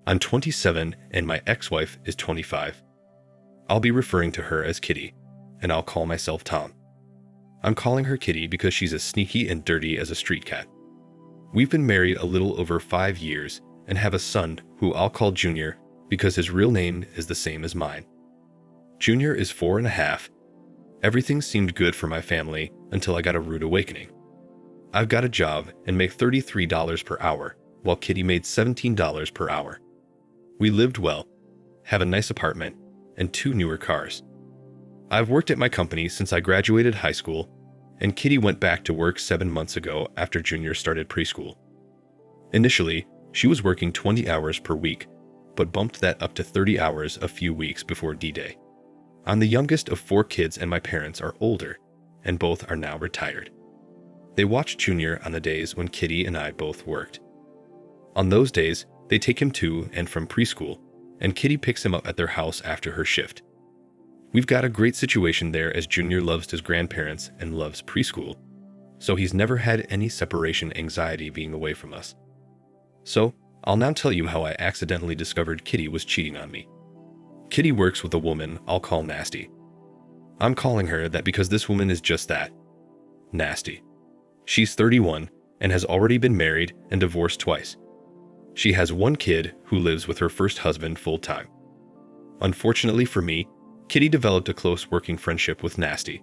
I'm 27 and my ex-wife is 25. I'll be referring to her as Kitty, and I'll call myself Tom. I'm calling her Kitty because she's as sneaky and dirty as a street cat. We've been married a little over 5 years and have a son who I'll call Junior because his real name is the same as mine. Junior is 4.5. Everything seemed good for my family until I got a rude awakening. I've got a job and make $33 per hour, while Kitty made $17 per hour. We lived well, have a nice apartment, and 2 newer cars. I've worked at my company since I graduated high school, and Kitty went back to work 7 months ago after Junior started preschool. Initially, she was working 20 hours per week, but bumped that up to 30 hours a few weeks before D-Day. I'm the youngest of 4 kids and my parents are older, and both are now retired. They watch Junior on the days when Kitty and I both worked. On those days, they take him to and from preschool, and Kitty picks him up at their house after her shift. We've got a great situation there as Junior loves his grandparents and loves preschool, so he's never had any separation anxiety being away from us. So, I'll now tell you how I accidentally discovered Kitty was cheating on me. Kitty works with a woman I'll call Nasty. I'm calling her that because this woman is just that. Nasty. She's 31 and has already been married and divorced twice. She has 1 kid who lives with her first husband full-time. Unfortunately for me, Kitty developed a close working friendship with Nasty.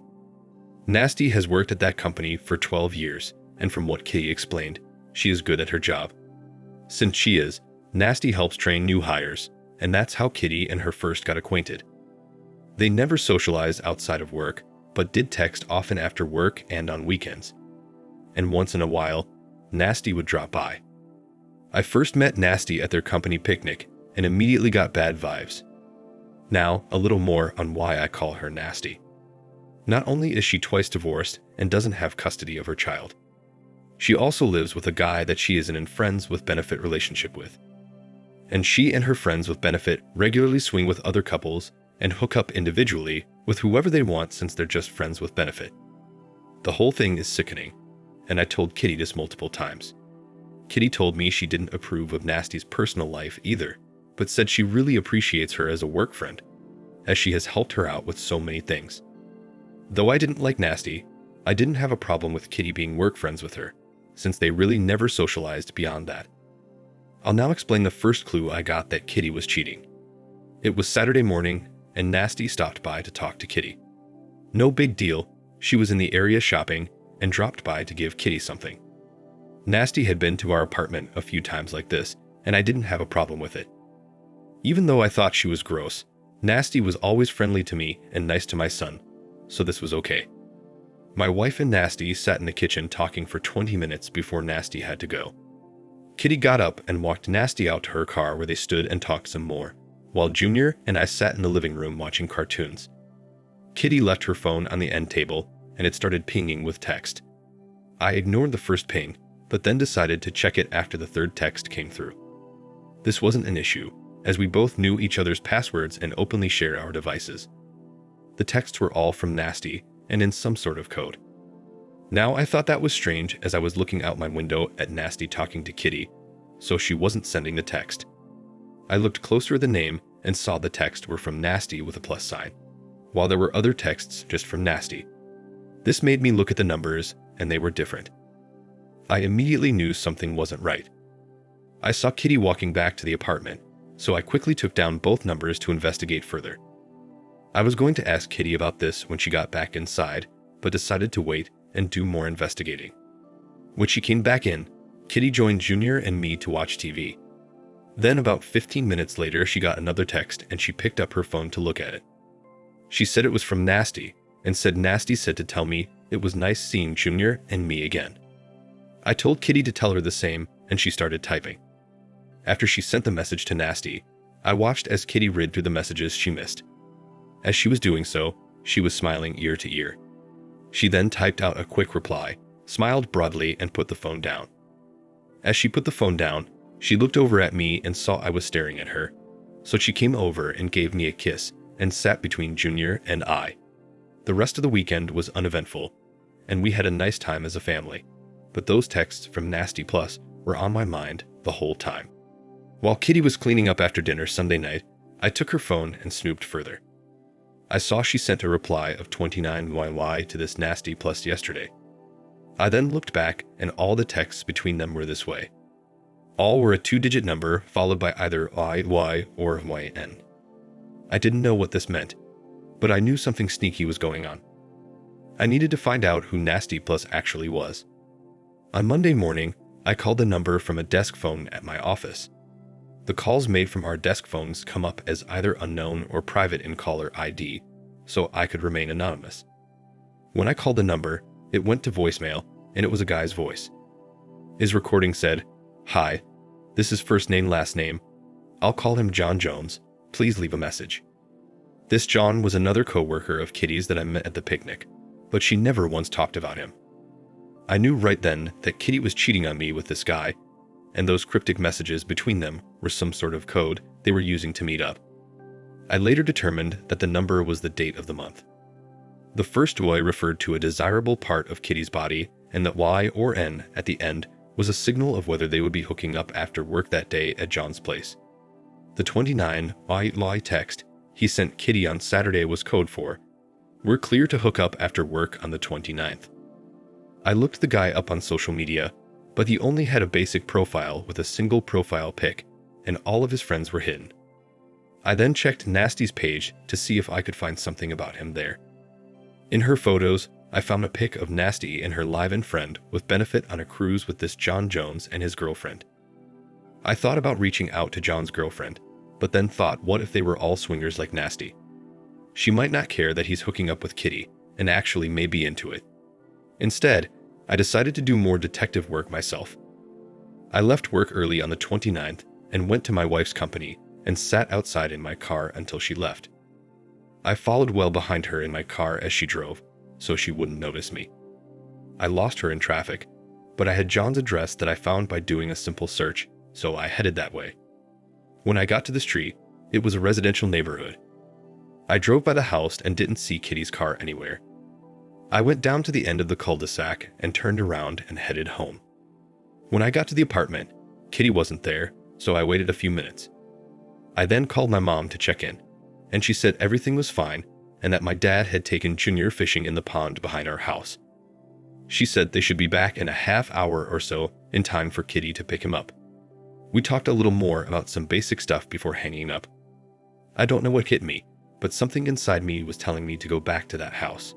Nasty has worked at that company for 12 years, and from what Kitty explained, she is good at her job. Since she is, Nasty helps train new hires, and that's how Kitty and her first got acquainted. They never socialized outside of work, but did text often after work and on weekends. And once in a while, Nasty would drop by. I first met Nasty at their company picnic and immediately got bad vibes. Now, a little more on why I call her Nasty. Not only is she twice divorced and doesn't have custody of her child, she also lives with a guy that she is in a friends with benefit relationship with. And she and her friends with benefit regularly swing with other couples and hook up individually with whoever they want since they're just friends with benefit. The whole thing is sickening, and I told Kitty this multiple times. Kitty told me she didn't approve of Nasty's personal life either, but said she really appreciates her as a work friend, as she has helped her out with so many things. Though I didn't like Nasty, I didn't have a problem with Kitty being work friends with her, since they really never socialized beyond that. I'll now explain the first clue I got that Kitty was cheating. It was Saturday morning, and Nasty stopped by to talk to Kitty. No big deal, she was in the area shopping and dropped by to give Kitty something. Nasty had been to our apartment a few times like this, and I didn't have a problem with it. Even though I thought she was gross, Nasty was always friendly to me and nice to my son, so this was okay. My wife and Nasty sat in the kitchen talking for 20 minutes before Nasty had to go. Kitty got up and walked Nasty out to her car where they stood and talked some more, while Junior and I sat in the living room watching cartoons. Kitty left her phone on the end table, and it started pinging with text. I ignored the first ping, but then decided to check it after the third text came through. This wasn't an issue, as we both knew each other's passwords and openly shared our devices. The texts were all from Nasty and in some sort of code. Now I thought that was strange as I was looking out my window at Nasty talking to Kitty, so she wasn't sending the text. I looked closer at the name and saw the text were from Nasty with a plus sign, while there were other texts just from Nasty. This made me look at the numbers, and they were different. I immediately knew something wasn't right. I saw Kitty walking back to the apartment, so I quickly took down both numbers to investigate further. I was going to ask Kitty about this when she got back inside, but decided to wait and do more investigating. When she came back in, Kitty joined Junior and me to watch TV. Then about 15 minutes later, she got another text and she picked up her phone to look at it. She said it was from Nasty and said Nasty said to tell me it was nice seeing Junior and me again. I told Kitty to tell her the same and she started typing. After she sent the message to Nasty, I watched as Kitty read through the messages she missed. As she was doing so, she was smiling ear to ear. She then typed out a quick reply, smiled broadly, and put the phone down. As she put the phone down, she looked over at me and saw I was staring at her, so she came over and gave me a kiss and sat between Junior and I. The rest of the weekend was uneventful, and we had a nice time as a family, but those texts from Nasty Plus were on my mind the whole time. While Kitty was cleaning up after dinner Sunday night, I took her phone and snooped further. I saw she sent a reply of 29YY to this nasty plus yesterday. I then looked back and all the texts between them were this way. All were a 2-digit number followed by either IY or YN. I didn't know what this meant, but I knew something sneaky was going on. I needed to find out who Nasty Plus actually was. On Monday morning, I called the number from a desk phone at my office. The calls made from our desk phones come up as either unknown or private in caller ID, so I could remain anonymous. When I called the number, it went to voicemail, and it was a guy's voice. His recording said, "Hi, this is first name last name. I'll call him John Jones. Please leave a message." This John was another co-worker of Kitty's that I met at the picnic, but she never once talked about him. I knew right then that Kitty was cheating on me with this guy, and those cryptic messages between them were some sort of code they were using to meet up. I later determined that the number was the date of the month. The first Y referred to a desirable part of Kitty's body, and that Y or N at the end was a signal of whether they would be hooking up after work that day at John's place. The 29YY text he sent Kitty on Saturday was code for, "We're clear to hook up after work on the 29th. I looked the guy up on social media, but he only had a basic profile with a single profile pic, and all of his friends were hidden. I then checked Nasty's page to see if I could find something about him there. In her photos, I found a pic of Nasty and her live-in friend with benefit on a cruise with this John Jones and his girlfriend. I thought about reaching out to John's girlfriend, but then thought, what if they were all swingers like Nasty? She might not care that he's hooking up with Kitty, and actually may be into it. Instead, I decided to do more detective work myself. I left work early on the 29th and went to my wife's company and sat outside in my car until she left. I followed well behind her in my car as she drove, so she wouldn't notice me. I lost her in traffic, but I had John's address that I found by doing a simple search, so I headed that way. When I got to the street, it was a residential neighborhood. I drove by the house and didn't see Kitty's car anywhere. I went down to the end of the cul-de-sac and turned around and headed home. When I got to the apartment, Kitty wasn't there, so I waited a few minutes. I then called my mom to check in, and she said everything was fine and that my dad had taken Junior fishing in the pond behind our house. She said they should be back in a half hour or so in time for Kitty to pick him up. We talked a little more about some basic stuff before hanging up. I don't know what hit me, but something inside me was telling me to go back to that house.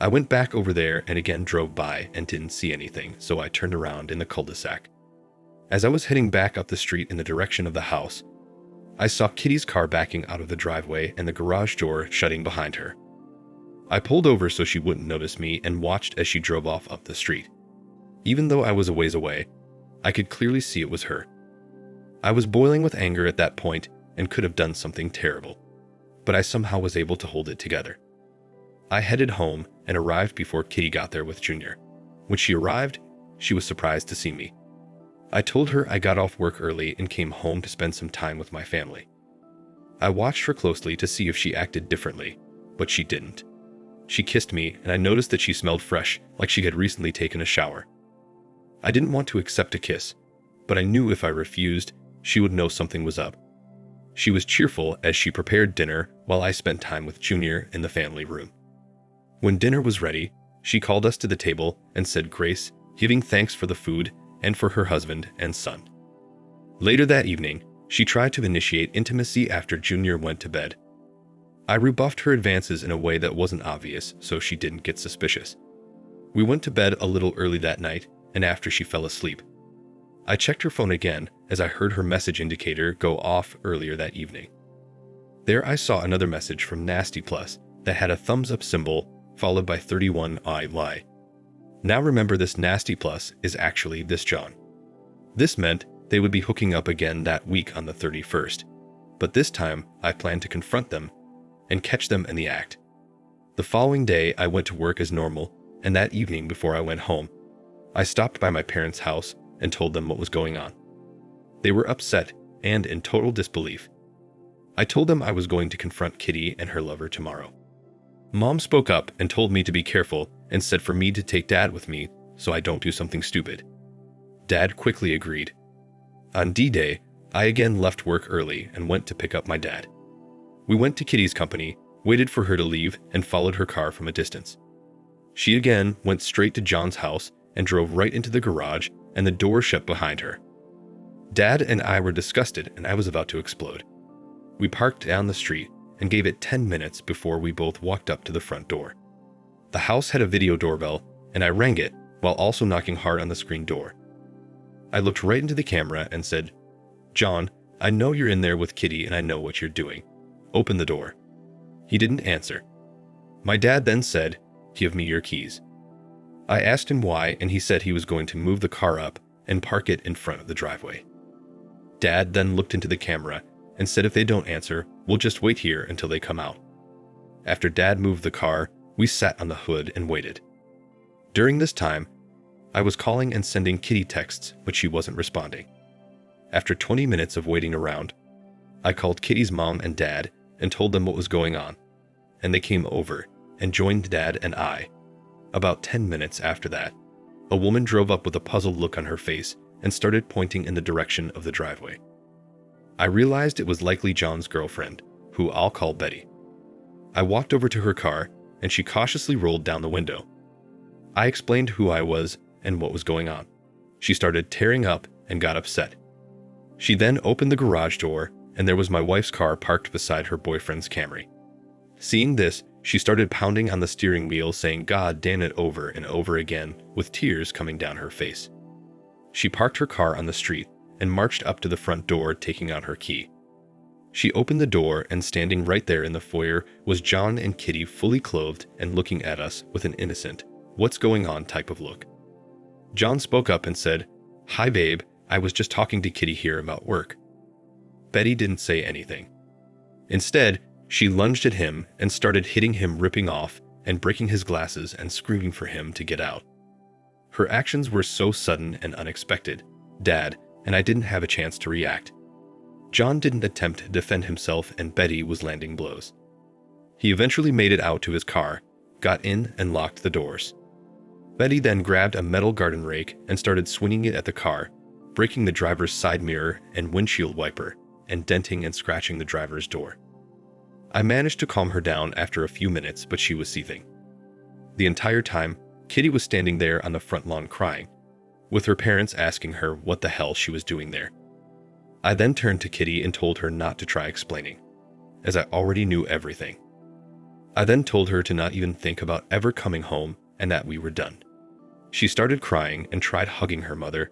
I went back over there and again drove by and didn't see anything, so I turned around in the cul-de-sac. As I was heading back up the street in the direction of the house, I saw Kitty's car backing out of the driveway and the garage door shutting behind her. I pulled over so she wouldn't notice me and watched as she drove off up the street. Even though I was a ways away, I could clearly see it was her. I was boiling with anger at that point and could have done something terrible, but I somehow was able to hold it together. I headed home and arrived before Kitty got there with Junior. When she arrived, she was surprised to see me. I told her I got off work early and came home to spend some time with my family. I watched her closely to see if she acted differently, but she didn't. She kissed me, and I noticed that she smelled fresh, like she had recently taken a shower. I didn't want to accept a kiss, but I knew if I refused, she would know something was up. She was cheerful as she prepared dinner while I spent time with Junior in the family room. When dinner was ready, she called us to the table and said grace, giving thanks for the food and for her husband and son. Later that evening, she tried to initiate intimacy after Junior went to bed. I rebuffed her advances in a way that wasn't obvious so she didn't get suspicious. We went to bed a little early that night and after she fell asleep. I checked her phone again as I heard her message indicator go off earlier that evening. There I saw another message from Nasty Plus that had a thumbs up symbol followed by 31YY. Now remember, this Nasty Plus is actually this John. This meant they would be hooking up again that week on the 31st, but this time I planned to confront them and catch them in the act. The following day I went to work as normal, and that evening before I went home, I stopped by my parents' house and told them what was going on. They were upset and in total disbelief. I told them I was going to confront Kitty and her lover tomorrow. Mom spoke up and told me to be careful and said for me to take Dad with me so I don't do something stupid. Dad quickly agreed. On D-Day, I again left work early and went to pick up my dad. We went to Kitty's company, waited for her to leave, and followed her car from a distance. She again went straight to John's house and drove right into the garage, and the door shut behind her. Dad and I were disgusted, and I was about to explode. We parked down the street and gave it 10 minutes before we both walked up to the front door. The house had a video doorbell, and I rang it while also knocking hard on the screen door. I looked right into the camera and said, "John, I know you're in there with Kitty and I know what you're doing. Open the door." He didn't answer. My dad then said, "Give me your keys." I asked him why, and he said he was going to move the car up and park it in front of the driveway. Dad then looked into the camera and said if they don't answer, we'll just wait here until they come out. After Dad moved the car, we sat on the hood and waited. During this time, I was calling and sending Kitty texts, but she wasn't responding. After 20 minutes of waiting around, I called Kitty's mom and dad and told them what was going on, and they came over and joined Dad and I. About 10 minutes after that, a woman drove up with a puzzled look on her face and started pointing in the direction of the driveway. I realized it was likely John's girlfriend, who I'll call Betty. I walked over to her car, and she cautiously rolled down the window. I explained who I was and what was going on. She started tearing up and got upset. She then opened the garage door, and there was my wife's car parked beside her boyfriend's Camry. Seeing this, she started pounding on the steering wheel, saying "God damn it" over and over again, with tears coming down her face. She parked her car on the street and marched up to the front door, taking out her key. She opened the door, and standing right there in the foyer was John and Kitty, fully clothed and looking at us with an innocent, "What's going on" type of look. John spoke up and said, "Hi babe, I was just talking to Kitty here about work." Betty didn't say anything. Instead, she lunged at him and started hitting him, ripping off and breaking his glasses and screaming for him to get out. Her actions were so sudden and unexpected, Dad and I didn't have a chance to react. John didn't attempt to defend himself, and Betty was landing blows. He eventually made it out to his car, got in and locked the doors. Betty then grabbed a metal garden rake and started swinging it at the car, breaking the driver's side mirror and windshield wiper, and denting and scratching the driver's door. I managed to calm her down after a few minutes, but she was seething. The entire time, Kitty was standing there on the front lawn crying, with her parents asking her what the hell she was doing there. I then turned to Kitty and told her not to try explaining, as I already knew everything. I then told her to not even think about ever coming home and that we were done. She started crying and tried hugging her mother,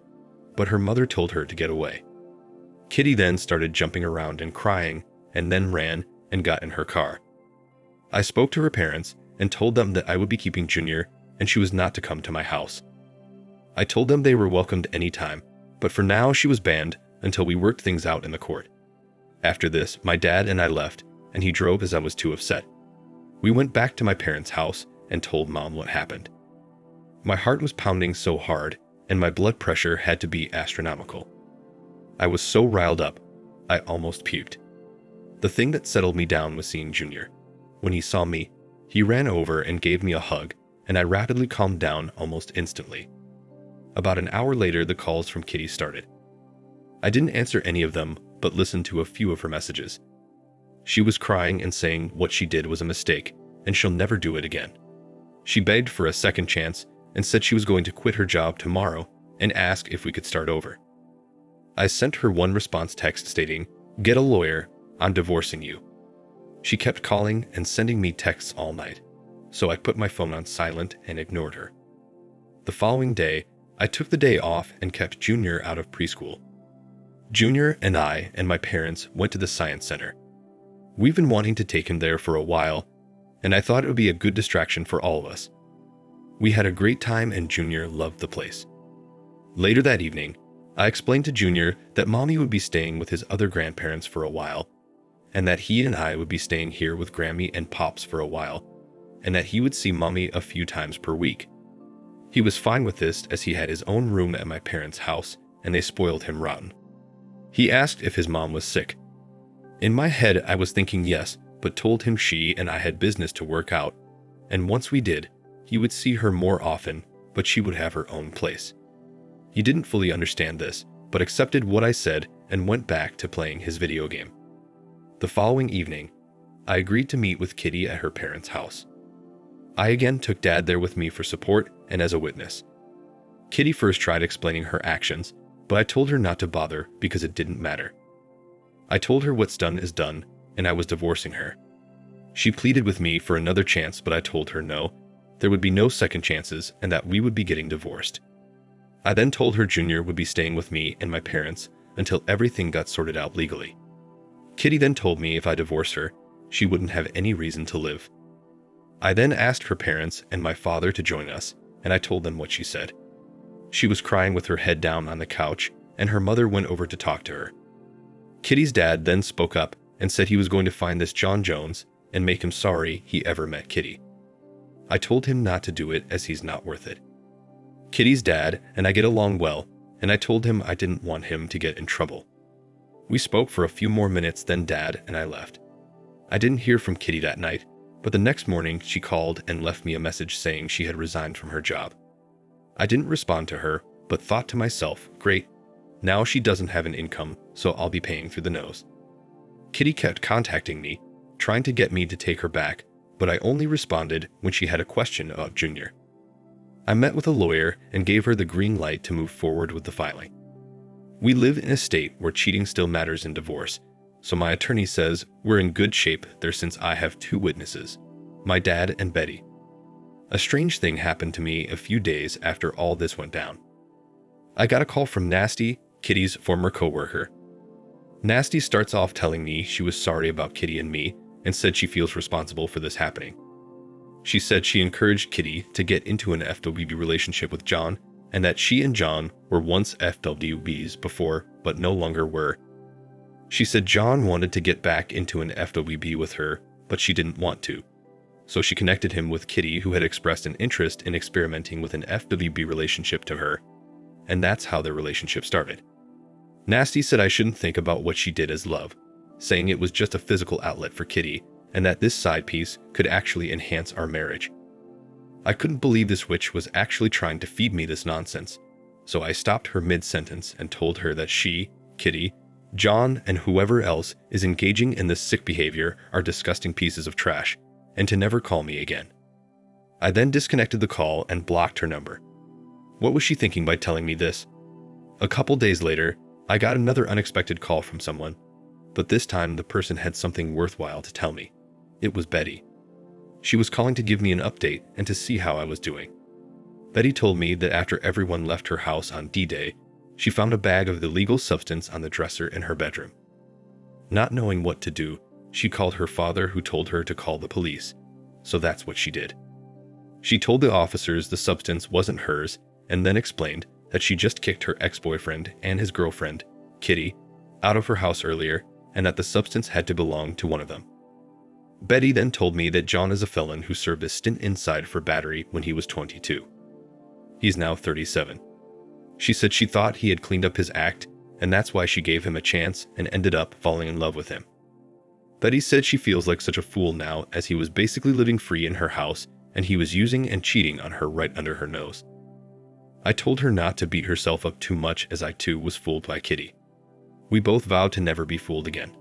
but her mother told her to get away. Kitty then started jumping around and crying, and then ran and got in her car. I spoke to her parents and told them that I would be keeping Junior and she was not to come to my house. I told them they were welcomed anytime, but for now she was banned until we worked things out in the court. After this, my dad and I left, and he drove as I was too upset. We went back to my parents' house and told Mom what happened. My heart was pounding so hard, and my blood pressure had to be astronomical. I was so riled up, I almost puked. The thing that settled me down was seeing Junior. When he saw me, he ran over and gave me a hug, and I rapidly calmed down almost instantly. About an hour later, the calls from Kitty started. I didn't answer any of them, but listened to a few of her messages. She was crying and saying what she did was a mistake, and she'll never do it again. She begged for a second chance and said she was going to quit her job tomorrow and ask if we could start over. I sent her one response text stating, "Get a lawyer, I'm divorcing you." She kept calling and sending me texts all night, so I put my phone on silent and ignored her. The following day, I took the day off and kept Junior out of preschool. Junior and I and my parents went to the science center. We've been wanting to take him there for a while, and I thought it would be a good distraction for all of us. We had a great time and Junior loved the place. Later that evening, I explained to Junior that Mommy would be staying with his other grandparents for a while, and that he and I would be staying here with Grammy and Pops for a while, and that he would see Mommy a few times per week. He was fine with this as he had his own room at my parents' house and they spoiled him rotten. He asked if his mom was sick. In my head, I was thinking yes, but told him she and I had business to work out, and once we did, he would see her more often, but she would have her own place. He didn't fully understand this, but accepted what I said and went back to playing his video game. The following evening, I agreed to meet with Kitty at her parents' house. I again took Dad there with me for support and as a witness. Kitty first tried explaining her actions, but I told her not to bother because it didn't matter. I told her what's done is done, and I was divorcing her. She pleaded with me for another chance, but I told her no, there would be no second chances and that we would be getting divorced. I then told her Junior would be staying with me and my parents until everything got sorted out legally. Kitty then told me if I divorced her, she wouldn't have any reason to live. I then asked her parents and my father to join us, and I told them what she said. She was crying with her head down on the couch, and her mother went over to talk to her. Kitty's dad then spoke up and said he was going to find this John Jones and make him sorry he ever met Kitty. I told him not to do it as he's not worth it. Kitty's dad and I get along well, and I told him I didn't want him to get in trouble. We spoke for a few more minutes, then Dad and I left. I didn't hear from Kitty that night, but the next morning she called and left me a message saying she had resigned from her job. I didn't respond to her, but thought to myself, great, now she doesn't have an income, so I'll be paying through the nose. Kitty kept contacting me, trying to get me to take her back, but I only responded when she had a question about Junior. I met with a lawyer and gave her the green light to move forward with the filing. We live in a state where cheating still matters in divorce, so my attorney says we're in good shape there since I have two witnesses, my dad and Betty. A strange thing happened to me a few days after all this went down. I got a call from Nasty, Kitty's former coworker. Nasty starts off telling me she was sorry about Kitty and me and said she feels responsible for this happening. She said she encouraged Kitty to get into an FWB relationship with John and that she and John were once FWBs before but no longer were. She said John wanted to get back into an FWB with her, but she didn't want to. So she connected him with Kitty, who had expressed an interest in experimenting with an FWB relationship to her, and that's how their relationship started. Nasty said I shouldn't think about what she did as love, saying it was just a physical outlet for Kitty, and that this side piece could actually enhance our marriage. I couldn't believe this witch was actually trying to feed me this nonsense, so I stopped her mid-sentence and told her that she, Kitty, John, and whoever else is engaging in this sick behavior are disgusting pieces of trash, and to never call me again. I then disconnected the call and blocked her number. What was she thinking by telling me this? A couple days later, I got another unexpected call from someone, but this time the person had something worthwhile to tell me. It was Betty. She was calling to give me an update and to see how I was doing. Betty told me that after everyone left her house on D-Day, she found a bag of illegal substance on the dresser in her bedroom. Not knowing what to do, she called her father, who told her to call the police, so that's what she did. She told the officers the substance wasn't hers and then explained that she just kicked her ex-boyfriend and his girlfriend, Kitty, out of her house earlier and that the substance had to belong to one of them. Betty then told me that John is a felon who served a stint inside for battery when he was 22. He's now 37. She said she thought he had cleaned up his act, and that's why she gave him a chance and ended up falling in love with him. Betty said she feels like such a fool now, as he was basically living free in her house and he was using and cheating on her right under her nose. I told her not to beat herself up too much, as I too was fooled by Kitty. We both vowed to never be fooled again.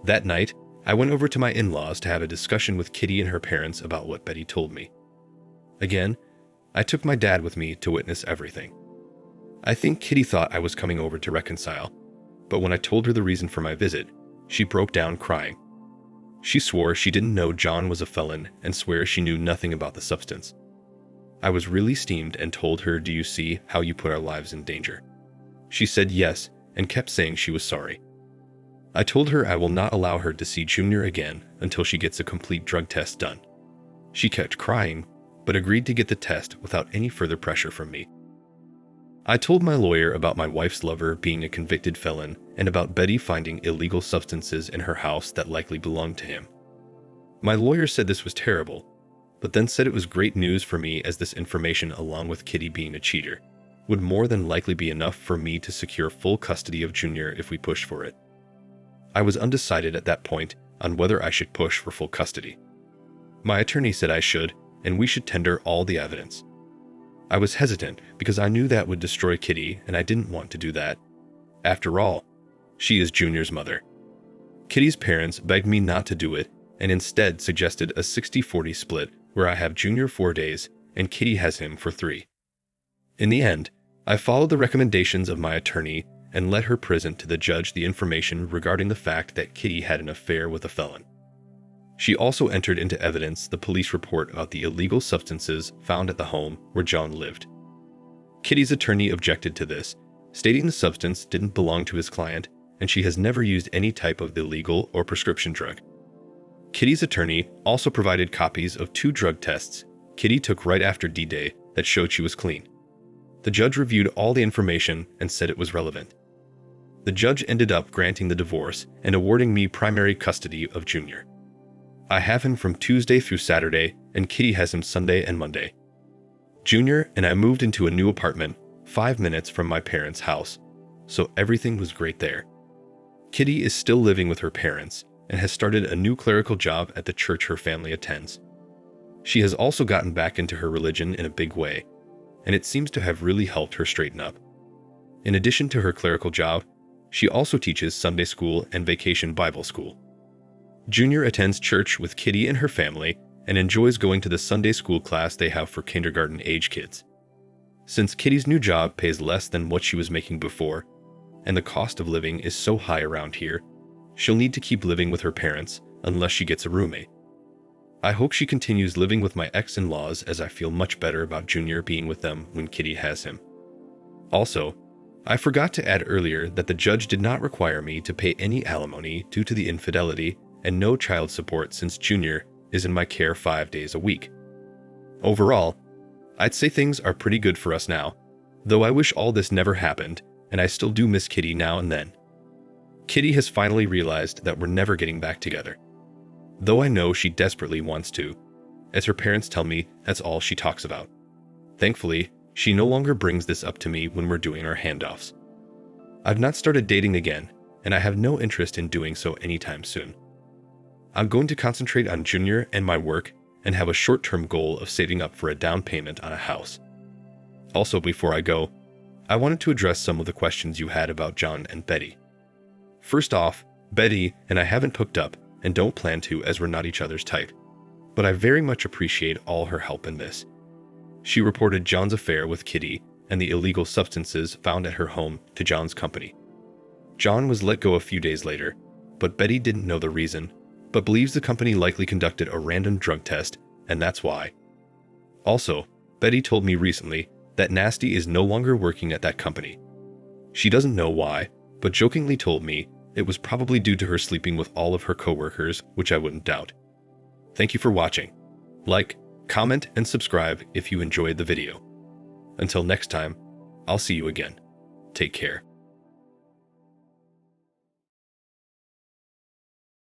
That night, I went over to my in-laws to have a discussion with Kitty and her parents about what Betty told me. Again, I took my dad with me to witness everything. I think Kitty thought I was coming over to reconcile, but when I told her the reason for my visit, she broke down crying. She swore she didn't know John was a felon and swears she knew nothing about the substance. I was really steamed and told her, "Do you see how you put our lives in danger?" She said yes and kept saying she was sorry. I told her I will not allow her to see Junior again until she gets a complete drug test done. She kept crying, but agreed to get the test without any further pressure from me. I told my lawyer about my wife's lover being a convicted felon and about Betty finding illegal substances in her house that likely belonged to him. My lawyer said this was terrible, but then said it was great news for me, as this information, along with Kitty being a cheater, would more than likely be enough for me to secure full custody of Junior if we pushed for it. I was undecided at that point on whether I should push for full custody. My attorney said I should, and we should tender all the evidence. I was hesitant because I knew that would destroy Kitty, and I didn't want to do that, After all, she is Junior's mother. Kitty's parents begged me not to do it and instead suggested a 60-40 split where I have Junior 4 days and Kitty has him for 3. In the end, I followed the recommendations of my attorney and let her present to the judge the information regarding the fact that Kitty had an affair with a felon. She also entered into evidence the police report about the illegal substances found at the home where John lived. Kitty's attorney objected to this, stating the substance didn't belong to his client and she has never used any type of illegal or prescription drug. Kitty's attorney also provided copies of 2 drug tests Kitty took right after D-Day that showed she was clean. The judge reviewed all the information and said it was relevant. The judge ended up granting the divorce and awarding me primary custody of Junior. I have him from Tuesday through Saturday, and Kitty has him Sunday and Monday. Junior and I moved into a new apartment 5 minutes from my parents' house, so everything was great there. Kitty is still living with her parents and has started a new clerical job at the church her family attends. She has also gotten back into her religion in a big way, and it seems to have really helped her straighten up. In addition to her clerical job, she also teaches Sunday school and vacation Bible school. Junior attends church with Kitty and her family and enjoys going to the Sunday school class they have for kindergarten-age kids. Since Kitty's new job pays less than what she was making before, and the cost of living is so high around here, she'll need to keep living with her parents unless she gets a roommate. I hope she continues living with my ex-in-laws as I feel much better about Junior being with them when Kitty has him. Also, I forgot to add earlier that the judge did not require me to pay any alimony due to the infidelity and no child support since Junior is in my care 5 days a week. Overall, I'd say things are pretty good for us now, though I wish all this never happened, and I still do miss Kitty now and then. Kitty has finally realized that we're never getting back together, though I know she desperately wants to, as her parents tell me that's all she talks about. Thankfully, she no longer brings this up to me when we're doing our handoffs. I've not started dating again, and I have no interest in doing so anytime soon. I'm going to concentrate on Junior and my work and have a short-term goal of saving up for a down payment on a house. Also, before I go, I wanted to address some of the questions you had about John and Betty. First off, Betty and I haven't hooked up and don't plan to as we're not each other's type, but I very much appreciate all her help in this. She reported John's affair with Kitty and the illegal substances found at her home to John's company. John was let go a few days later, but Betty didn't know the reason, but believes the company likely conducted a random drug test, and that's why. Also, Betty told me recently that Nasty is no longer working at that company. She doesn't know why, but jokingly told me it was probably due to her sleeping with all of her coworkers, which I wouldn't doubt. Thank you for watching. Like, comment, and subscribe if you enjoyed the video. Until next time, I'll see you again. Take care.